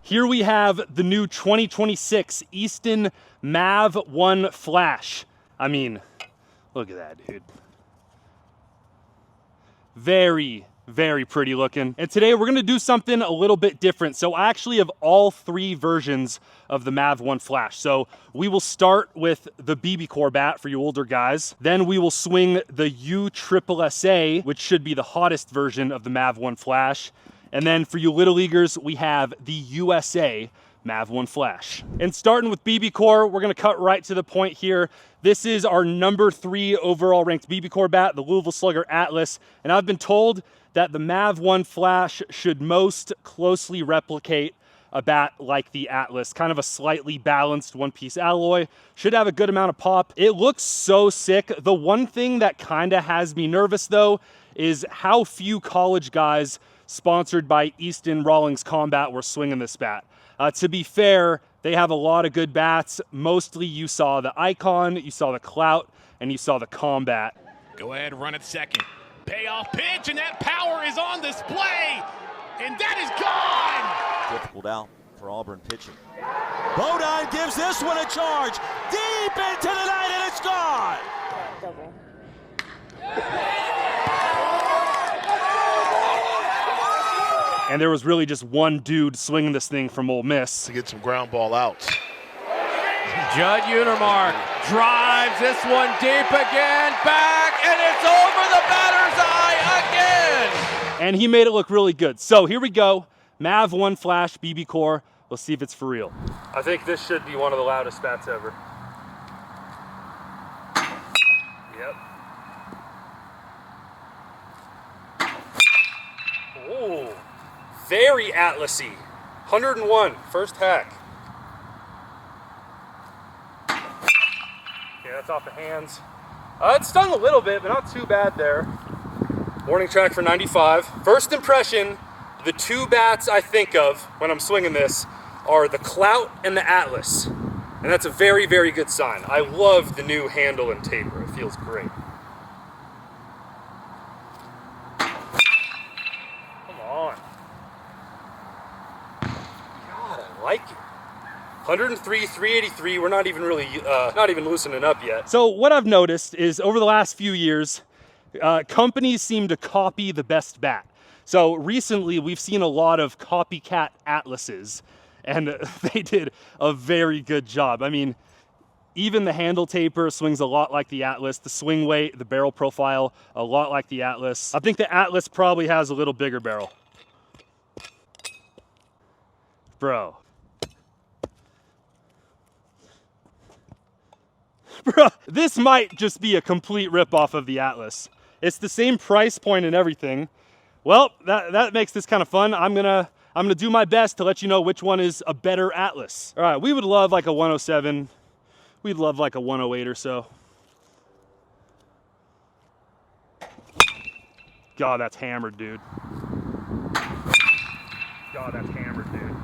Here we have the new 2026 Easton Mav-1 FLASH. I mean, look at that, dude. Very, very pretty looking. And today we're gonna do something a little bit different. So I actually have all three versions of the Mav-1 FLASH. So we will start with the BBCOR bat for you older guys. Then we will swing the USSSA, which should be the hottest version of the Mav-1 FLASH. And then for you little leaguers, we have the USA Mav-1 FLASH. And starting with BBCOR, we're gonna cut right to the point here. This is our #3 overall ranked BBCOR bat, the Louisville Slugger Atlas. And I've been told that the Mav-1 FLASH should most closely replicate a bat like the Atlas, kind of a slightly balanced one-piece alloy. Should have a good amount of pop. It looks so sick. The one thing that kind of has me nervous though is how few college guys sponsored by Easton Rawlings Combat were swinging this bat. To be fair, they have a lot of good bats. Mostly you saw the Icon, you saw the Clout, and you saw the Combat. Go ahead, run it second. Payoff pitch, and that power is on display, and that is gone! Difficult out for Auburn pitching. Bodine gives this one a charge, deep into the night, and it's gone! Double. And there was really just one dude swinging this thing from Ole Miss. To get some ground ball outs. Judd Unimark drives this one deep again, back, and it's over the batter's eye again! And he made it look really good. So here we go, Mav-1 FLASH BBCOR. Let's see if it's for real. I think this should be one of the loudest bats ever. Yep. Ooh. Very Atlasy. 101, first hack. Okay, that's off the hands. It stung a little bit, but not too bad there. Warning track for 95. First impression, the two bats I think of when I'm swinging this are the Clout and the Atlas. And that's a very, very good sign. I love the new handle and taper. It feels great. Come on. God, I like it. 103, 383. We're not even really, not even loosening up yet. So what I've noticed is over the last few years, companies seem to copy the best bat. So recently we've seen a lot of copycat Atlases, and they did a very good job. I mean, even the handle taper swings a lot like the Atlas. The swing weight, the barrel profile, a lot like the Atlas. I think the Atlas probably has a little bigger barrel. Bro. Bro, this might just be a complete ripoff of the Atlas. It's the same price point and everything. Well, that makes this kind of fun. I'm gonna do my best to let you know which one is a better Atlas. All right, we would love like a 107. We'd love like a 108 or so. God, that's hammered, dude. God, that's hammered, dude.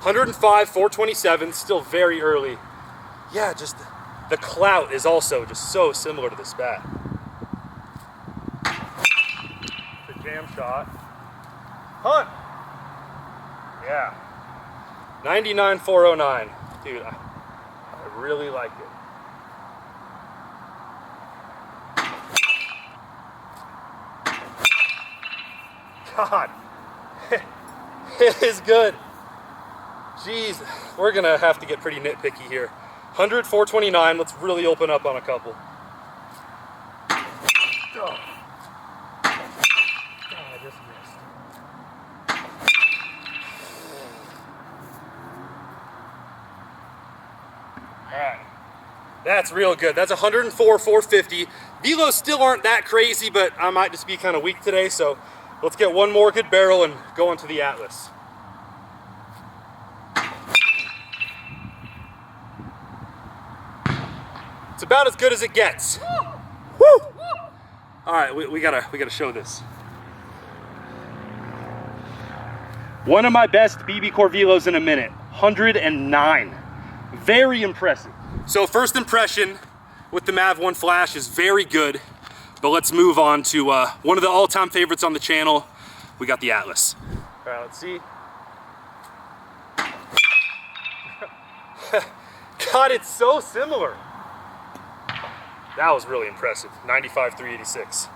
105, 427, still very early. Yeah, just the Clout is also just so similar to this bat. The jam shot. Hunt. Yeah. 99, 409. Dude, I really like it. God, it is good. Jeez, we're gonna have to get pretty nitpicky here. 100, 429, let's really open up on a couple. Oh. God, I just missed. All right, that's real good. That's 104, 450. Velos still aren't that crazy, but I might just be kind of weak today, so let's get one more good barrel and go into the Atlas. It's about as good as it gets. Woo! All right, we gotta show this. One of my best BBCOR velos in a minute, 109. Very impressive. So first impression with the Mav-1 FLASH is very good, but let's move on to one of the all-time favorites on the channel, we got the Atlas. All right, let's see. God, it's so similar. That was really impressive. 95-386.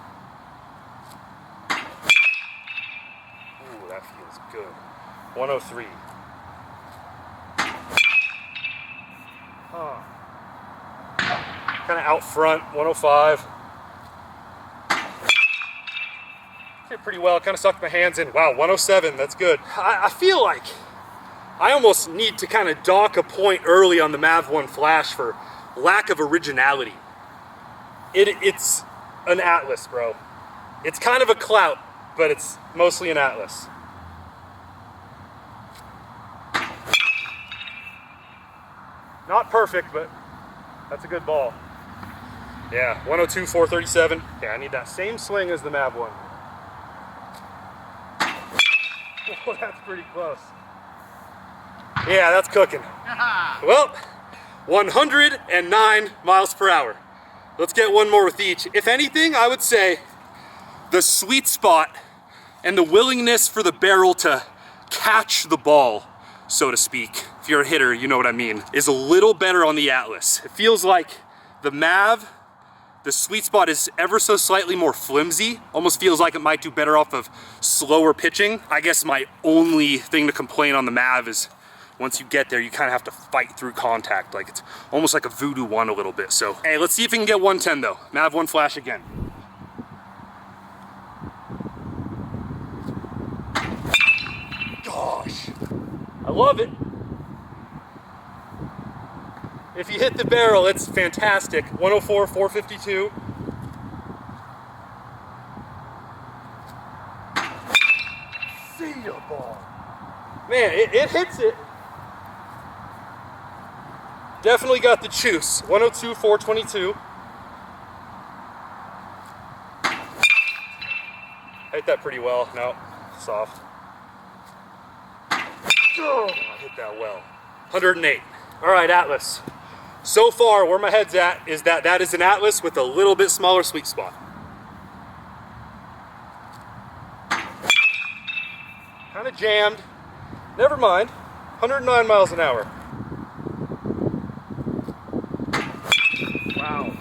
Ooh, that feels good. 103. Huh. Kind of out front, 105. Did pretty well, kind of sucked my hands in. Wow, 107, that's good. I feel like I almost need to kind of dock a point early on the MAV1 FLASH for lack of originality. It's an Atlas, bro. It's kind of a clout, but it's mostly an Atlas. Not perfect, but that's a good ball. Yeah, 102, 437. Yeah, I need that same swing as the MAV1. Oh, that's pretty close. Yeah, that's cooking. Well, 109 miles per hour. Let's get one more with each. If anything, I would say the sweet spot and the willingness for the barrel to catch the ball, so to speak, if you're a hitter, you know what I mean, is a little better on the Atlas. It feels like the Mav, the sweet spot is ever so slightly more flimsy. Almost feels like it might do better off of slower pitching. I guess my only thing to complain on the Mav is once you get there, you kind of have to fight through contact. Like it's almost like a Voodoo 1 a little bit. So, hey, let's see if we can get 110 though. MAV1 FLASH again. Gosh, I love it. If you hit the barrel, it's fantastic. 104, 452. See ya, ball. Man, it hits it. Definitely got the juice. 102, 422. Hit that pretty well. No, soft. Oh, I hit that well. 108. All right, Atlas. So far, where my head's at is that is an Atlas with a little bit smaller sweet spot. Kind of jammed. Never mind. 109 miles an hour. Wow.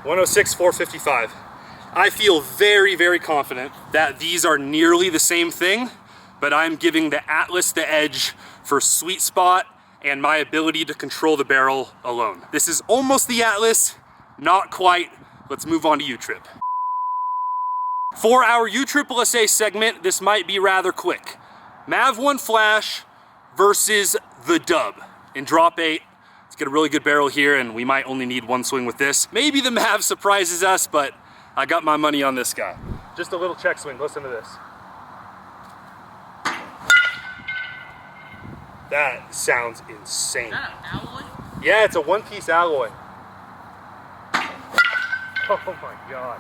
106, 455. I feel very, very confident that these are nearly the same thing, but I'm giving the Atlas the edge for sweet spot and my ability to control the barrel alone. This is almost the Atlas, not quite. Let's move on to U-Trip. For our USSSA segment, this might be rather quick. MAV1 FLASH versus the Dub in drop 8. Let's get a really good barrel here, and we might only need one swing with this. Maybe the Mav surprises us, but I got my money on this guy. Just a little check swing, listen to this. That sounds insane. Is that an alloy? Yeah, it's a one-piece alloy. Oh my God.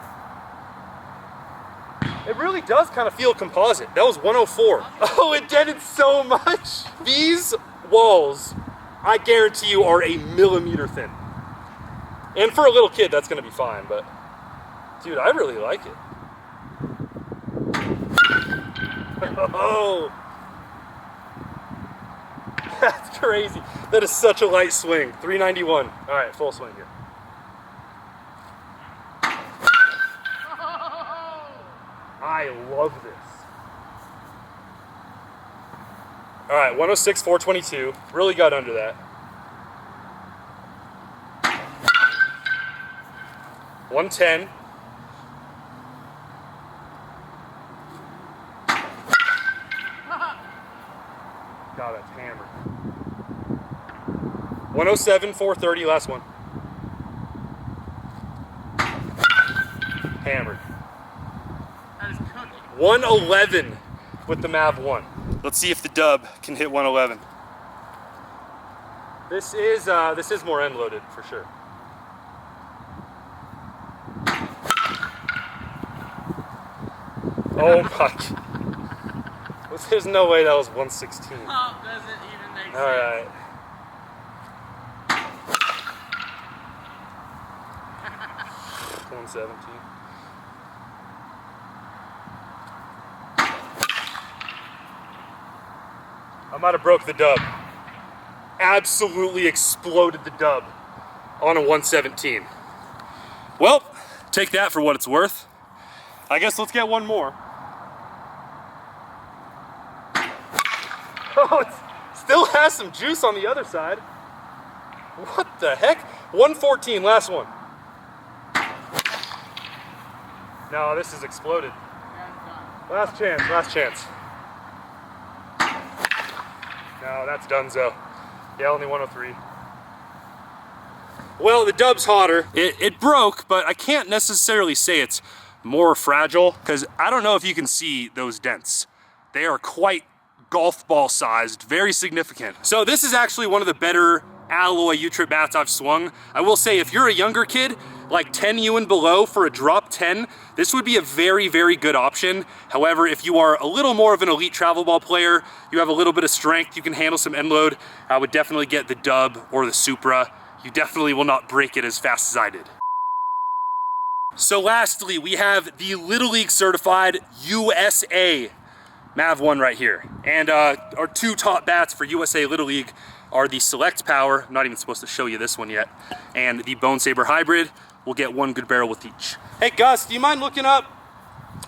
It really does kind of feel composite. That was 104. Oh, it dented so much. These walls, I guarantee you, are a millimeter thin. And for a little kid, that's gonna be fine, but dude, I really like it. Oh, that's crazy. That is such a light swing. 391. All right, full swing here. I love this. All right, 106, 422. Really got under that. 110. God, that's hammered. 107, 430, last one. Hammered. 111 with the MAV1. Let's see if the Dub can hit 111. This is more end loaded for sure. Oh my God. There's no way that was 116. Oh, doesn't even make sense. All right. 117. I might have broke the dub. Absolutely exploded the dub on a 117. Well, take that for what it's worth. I guess let's get one more. Oh, it still has some juice on the other side. What the heck? 114, last one. No, this is exploded. Last chance, last chance. No, that's donezo. Yeah, only 103. Well, the dub's hotter. It broke, but I can't necessarily say it's more fragile because I don't know if you can see those dents. They are quite golf ball sized, very significant. So this is actually one of the better alloy U-trip bats I've swung. I will say if you're a younger kid, like 10U and below for a drop 10, this would be a very, very good option. However, if you are a little more of an elite travel ball player, you have a little bit of strength, you can handle some end load, I would definitely get the Dub or the Supra. You definitely will not break it as fast as I did. So lastly, we have the Little League certified USA MAV-1 right here. And our two top bats for USA Little League are the Select Power, I'm not even supposed to show you this one yet, and the Bone Saber Hybrid. We'll get one good barrel with each. Hey Gus, do you mind looking up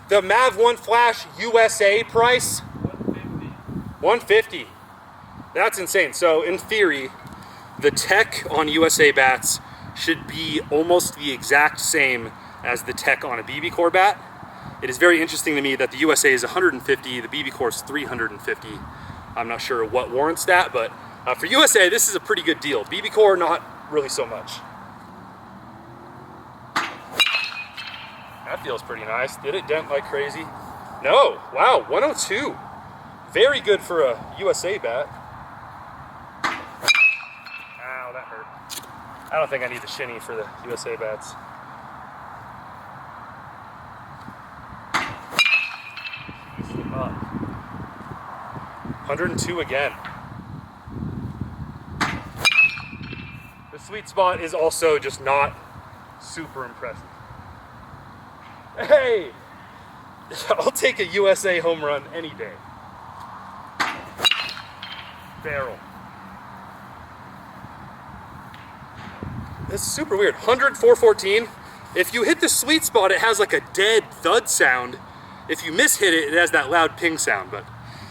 the MAV-1 FLASH USA price? 150. 150. That's insane. So in theory, the tech on USA bats should be almost the exact same as the tech on a BBCOR bat. It is very interesting to me that the USA is 150, the BBCOR is 350. I'm not sure what warrants that, but for USA, this is a pretty good deal. BBCOR, not really so much. That feels pretty nice. Did it dent like crazy? No, wow, 102. Very good for a USA bat. Ow, that hurt. I don't think I need the shinny for the USA bats. Up. 102 again. The sweet spot is also just not super impressive. Hey! I'll take a USA home run any day. Barrel. This is super weird. 104.14. If you hit the sweet spot, it has like a dead thud sound. If you miss-hit it, it has that loud ping sound, but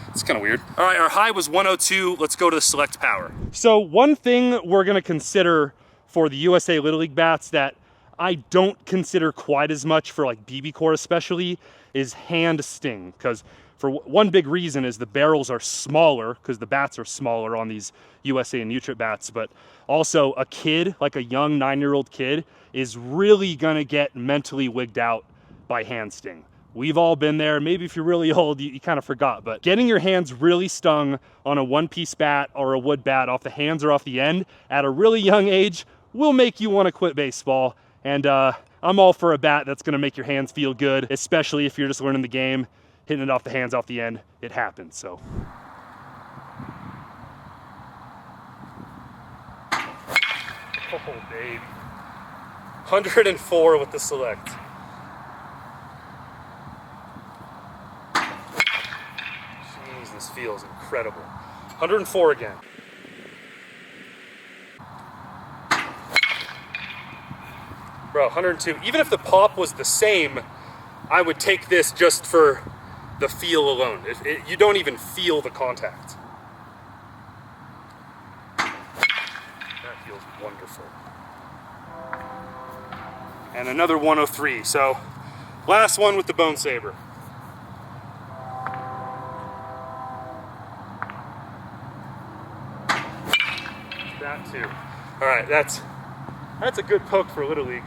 it's kind of weird. All right, our high was 102. Let's go to the Select Power. So one thing we're gonna consider for the USA Little League bats that I don't consider quite as much for like BBCOR especially is hand sting, because for one big reason is the barrels are smaller because the bats are smaller on these USA and U-trip bats, but also a kid, like a young 9-year-old kid, is really gonna get mentally wigged out by hand sting. We've all been there. Maybe if you're really old, you kind of forgot, but getting your hands really stung on a one-piece bat or a wood bat off the hands or off the end at a really young age will make you want to quit baseball. And I'm all for a bat that's gonna make your hands feel good, especially if you're just learning the game, hitting it off the hands, off the end, it happens, so. Oh, baby. 104 with the Select. Jeez, this feels incredible. 104 again. Bro, 102. Even if the pop was the same, I would take this just for the feel alone. You don't even feel the contact. That feels wonderful. And another 103. So, last one with the Bone Saber. That too. All right, that's a good poke for Little League.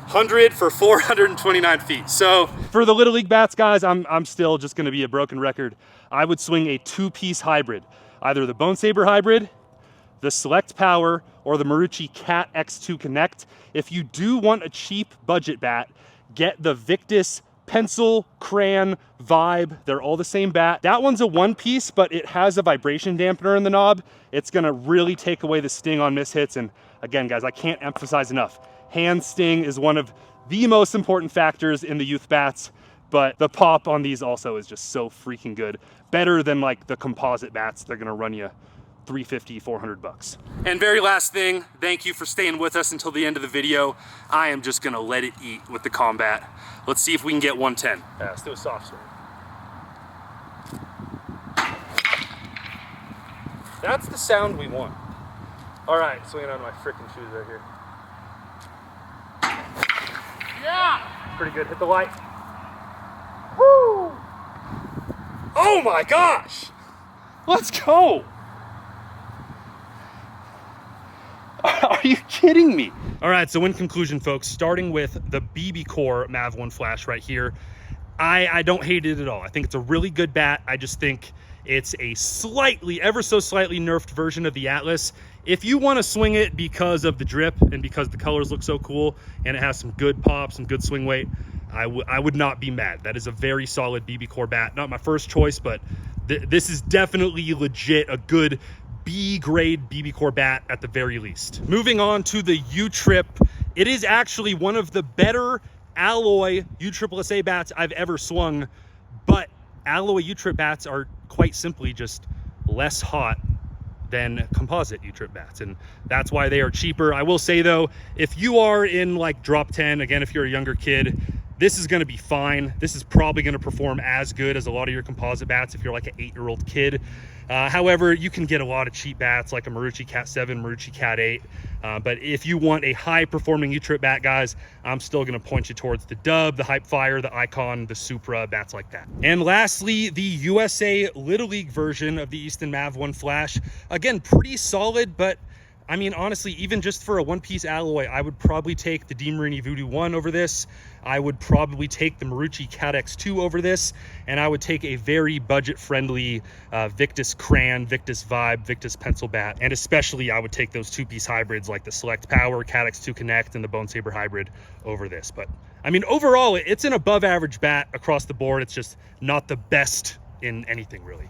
100 for 429 feet. So for the Little League bats, guys, I'm still just gonna be a broken record. I would swing a two-piece hybrid, either the Bone Saber hybrid, the Select Power, or the Marucci Cat X2 Connect. If you do want a cheap budget bat, get the Victus Pencil Crayon Vibe. They're all the same bat. That one's a one-piece, but it has a vibration dampener in the knob. It's gonna really take away the sting on mishits. And again, guys, I can't emphasize enough. Hand sting is one of the most important factors in the youth bats, but the pop on these also is just so freaking good. Better than like the composite bats. They're gonna run you $350, $400. And very last thing, thank you for staying with us until the end of the video. I am just gonna let it eat with the combat. Let's see if we can get 110. Yeah, let's do a soft swing. That's the sound we want. All right, swinging on my freaking shoes right here. Yeah! Pretty good, hit the light. Woo! Oh my gosh! Let's go! Are you kidding me? All right, so in conclusion, folks, starting with the BBCOR MAV1 FLASH right here, I don't hate it at all. I think it's a really good bat. I just think it's a slightly, ever so slightly nerfed version of the Atlas. If you want to swing it because of the drip and because the colors look so cool and it has some good pop, some good swing weight, I would not be mad. That is a very solid BBCOR bat. Not my first choice, but this is definitely legit a good B-grade BBCOR bat at the very least. Moving on to the U-Trip. It is actually one of the better alloy USSSA bats I've ever swung, but alloy U-Trip bats are quite simply just less hot than composite U-Trip bats, and that's why they are cheaper. I will say though, if you are in like drop 10, again, if you're a younger kid, this is going to be fine. This is probably going to perform as good as a lot of your composite bats if you're like an 8-year-old kid. However, you can get a lot of cheap bats like a Marucci Cat 7, Marucci Cat 8. But if you want a high-performing U-Trip bat, guys, I'm still going to point you towards the Dub, the Hype Fire, the Icon, the Supra, bats like that. And lastly, the USA Little League version of the Easton Mav-1 FLASH. Again, pretty solid, but I mean, honestly, even just for a one-piece alloy, I would probably take the DeMarini Voodoo 1 over this. I would probably take the Marucci Cat X2 over this, and I would take a very budget-friendly Victus Crayon, Victus Vibe, Victus Pencil Bat, and especially I would take those two-piece hybrids like the Select Power, Cat X2 Connect, and the Bone Saber Hybrid over this. But, I mean, overall, it's an above-average bat across the board. It's just not the best in anything, really.